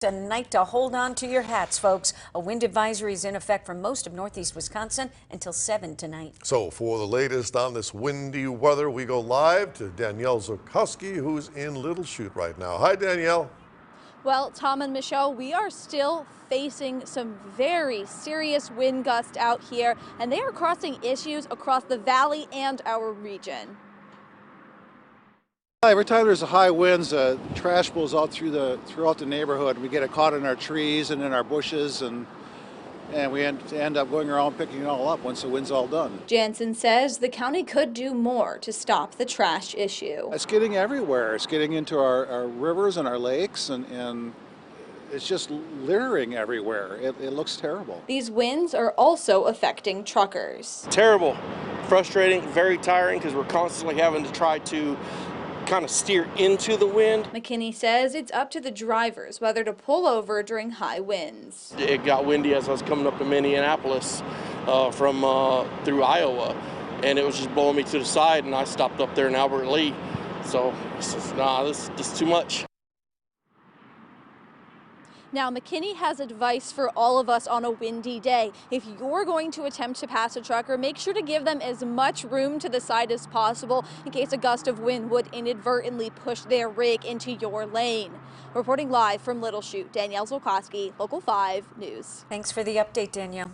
A night to hold on to your hats, folks. A wind advisory is in effect for most of northeast Wisconsin until 7 tonight. So for the latest on this windy weather, we go live to Danielle Zukowski, who's in Little Chute right now. Hi, Danielle. Well, Tom and Michelle, we are still facing some very serious wind gusts out here, and they are causing issues across the valley and our region. Every time there's a high winds, trash blows out throughout the neighborhood. We get it caught in our trees and in our bushes, and we end up going around picking it all up once the wind's all done. Jansen says the county could do more to stop the trash issue. It's getting everywhere. It's getting into our rivers and our lakes, and it's just littering everywhere. It looks terrible. These winds are also affecting truckers. Terrible, frustrating, very tiring because we're constantly having to try to kind of steer into the wind. McKinney says it's up to the drivers whether to pull over during high winds. It got windy as I was coming up to Minneapolis from through Iowa, and it was just blowing me to the side, and I stopped up there in Albert Lee. So this is too much. Now, McKinney has advice for all of us on a windy day. If you're going to attempt to pass a trucker, make sure to give them as much room to the side as possible in case a gust of wind would inadvertently push their rig into your lane. Reporting live from Little Chute, Danielle Zukowski, Local 5 News. Thanks for the update, Danielle.